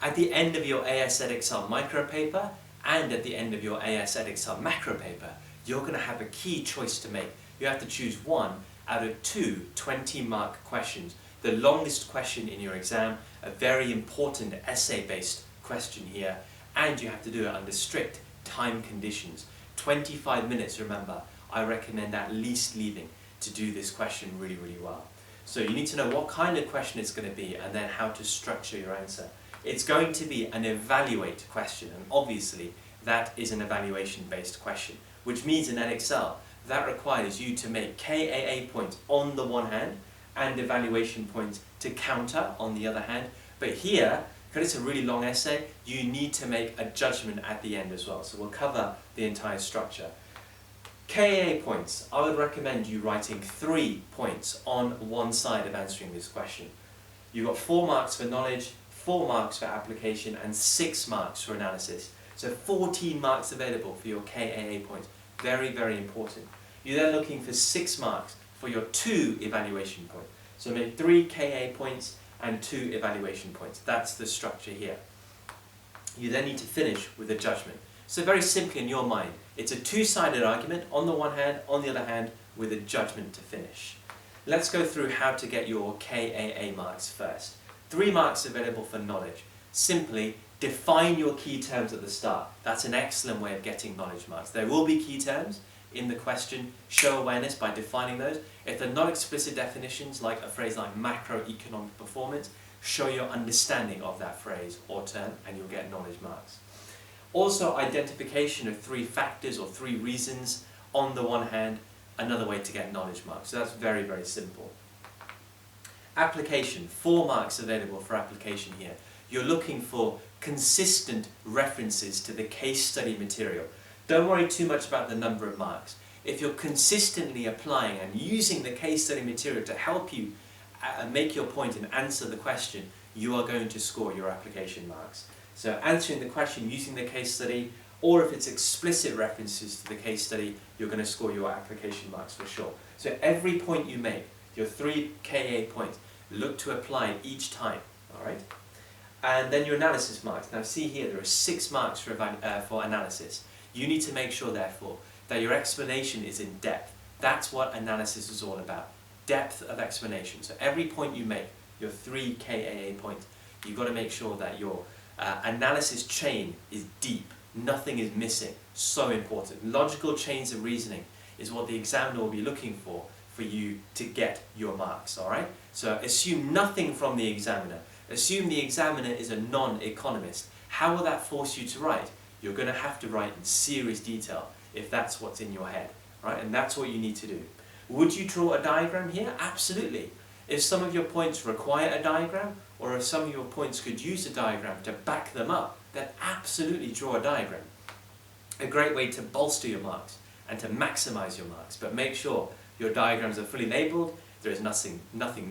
At the end of your AS Edexcel micro paper and at the end of your AS Edexcel macro paper, you're going to have a key choice to make. You have to choose one out of two 20-mark questions. The longest question in your exam, a very important essay-based question here, and you have to do it under strict time conditions. 25 minutes, remember, I recommend at least leaving to do this question really, really well. So you need to know what kind of question it's going to be and then how to structure your answer. It's going to be an evaluate question, and obviously that is an evaluation-based question, which means in Edexcel that requires you to make KAA points on the one hand and evaluation points to counter on the other hand. But here, because it's a really long essay, you need to make a judgment at the end as well. So we'll cover the entire structure. KAA points, I would recommend you writing 3 points on one side of answering this question. You've got 4 marks for knowledge, 4 marks for application, and 6 marks for analysis. So 14 marks available for your KAA points. Very, very important. You're then looking for 6 marks for your 2 evaluation points. So make 3 KA points and 2 evaluation points. That's the structure here. You then need to finish with a judgment. So very simply in your mind, it's a two-sided argument on the one hand, on the other hand, with a judgment to finish. Let's go through how to get your KAA marks first. 3 marks available for knowledge. Simply define your key terms at the start. That's an excellent way of getting knowledge marks. There will be key terms in the question. Show awareness by defining those. If they're not explicit definitions, like a phrase like macroeconomic performance, show your understanding of that phrase or term and you'll get knowledge marks. Also, identification of 3 factors or 3 reasons on the one hand, another way to get knowledge marks. So that's very, very simple. Application, 4 marks available for application here. You're looking for consistent references to the case study material. Don't worry too much about the number of marks. If you're consistently applying and using the case study material to help you make your point and answer the question, you are going to score your application marks. So answering the question using the case study, or if it's explicit references to the case study, you're going to score your application marks for sure. So every point you make, your 3 KA points, look to apply each time, all right? And then your analysis marks. Now see here, there are 6 marks for analysis. You need to make sure, therefore, that your explanation is in depth. That's what analysis is all about, depth of explanation. So every point you make, your 3 KAA points, you've got to make sure that your analysis chain is deep. Nothing is missing. So important. Logical chains of reasoning is what the examiner will be looking for you to get your marks, all right? So assume nothing from the examiner. Assume the examiner is a non-economist. How will that force you to write? You're going to have to write in serious detail if that's what's in your head, right? And that's what you need to do. Would you draw a diagram here? Absolutely. If some of your points require a diagram, or if some of your points could use a diagram to back them up, then absolutely draw a diagram. A great way to bolster your marks and to maximize your marks, but make sure your diagrams are fully labeled, there is nothing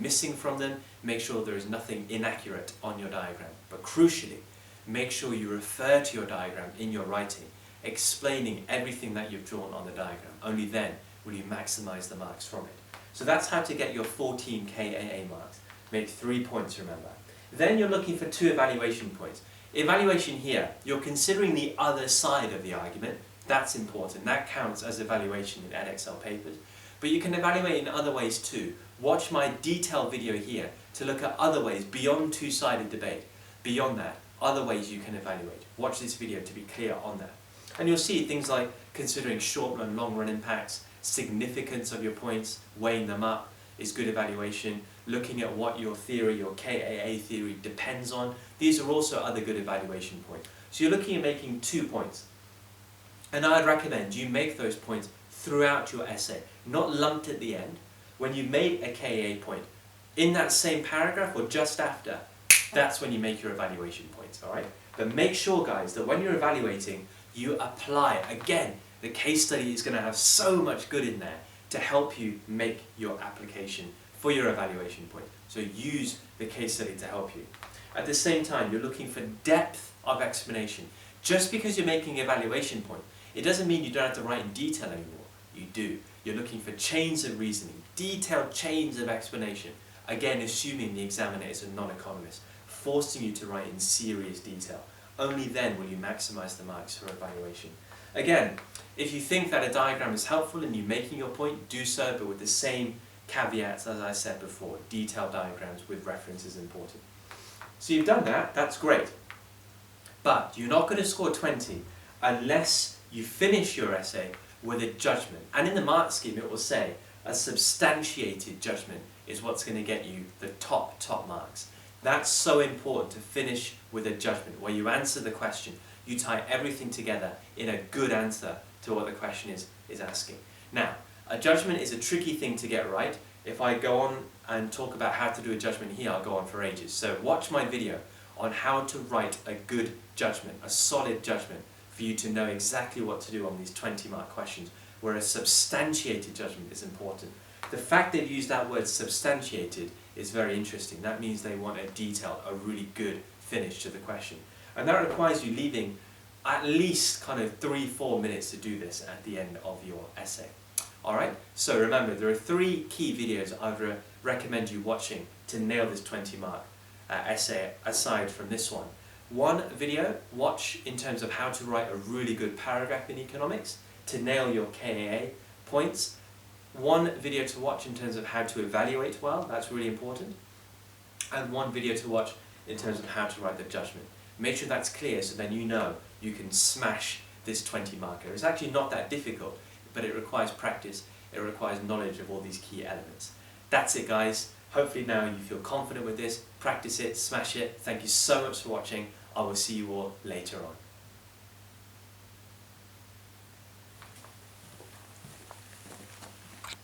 missing from them, make sure there is nothing inaccurate on your diagram. But crucially, make sure you refer to your diagram in your writing, explaining everything that you've drawn on the diagram. Only then will you maximize the marks from it. So that's how to get your 14 KAA marks. Make 3 points, remember. Then you're looking for 2 evaluation points. Evaluation here, you're considering the other side of the argument. That's important. That counts as evaluation in Edexcel papers. But you can evaluate in other ways too. Watch my detailed video here to look at other ways beyond two-sided debate. Beyond that, other ways you can evaluate. Watch this video to be clear on that. And you'll see things like considering short-run, long-run impacts, significance of your points, weighing them up is good evaluation, looking at what your theory, your KAA theory depends on. These are also other good evaluation points. So you're looking at making 2 points. And I'd recommend you make those points throughout your essay, not lumped at the end. When you made a KAA point, in that same paragraph or just after, that's when you make your evaluation points, all right? But make sure, guys, that when you're evaluating, you apply. Again, the case study is going to have so much good in there to help you make your application for your evaluation point. So use the case study to help you. At the same time, you're looking for depth of explanation. Just because you're making an evaluation point, it doesn't mean you don't have to write in detail anymore. You do. You're looking for chains of reasoning, detailed chains of explanation. Again, assuming the examiner is a non-economist. forcing you to write in serious detail. Only then will you maximize the marks for evaluation. Again, if you think that a diagram is helpful in you making your point, do so, but with the same caveats as I said before. Detailed diagrams with reference is important. So you've done that, that's great. But you're not going to score 20 unless you finish your essay with a judgment. And in the mark scheme it will say a substantiated judgment is what's going to get you the top marks. That's so important, to finish with a judgment where you answer the question, you tie everything together in a good answer to what the question is asking. Now, a judgment is a tricky thing to get right. If I go on and talk about how to do a judgment here, I'll go on for ages. So watch my video on how to write a good judgment, a solid judgment, for you to know exactly what to do on these 20-mark questions, where a substantiated judgment is important. The fact they've used that word substantiated is very interesting. That means they want a detailed, a really good finish to the question. And that requires you leaving at least kind of 3-4 minutes to do this at the end of your essay. Alright, so remember, there are 3 key videos I would recommend you watching to nail this 20-mark essay aside from this one. One video, watch in terms of how to write a really good paragraph in economics to nail your KAA points. One video to watch in terms of how to evaluate well, that's really important. And one video to watch in terms of how to write the judgment. Make sure that's clear so then you know you can smash this 20 marker. It's actually not that difficult, but it requires practice, it requires knowledge of all these key elements. That's it, guys. Hopefully now you feel confident with this. Practice it, smash it. Thank you so much for watching. I will see you all later on.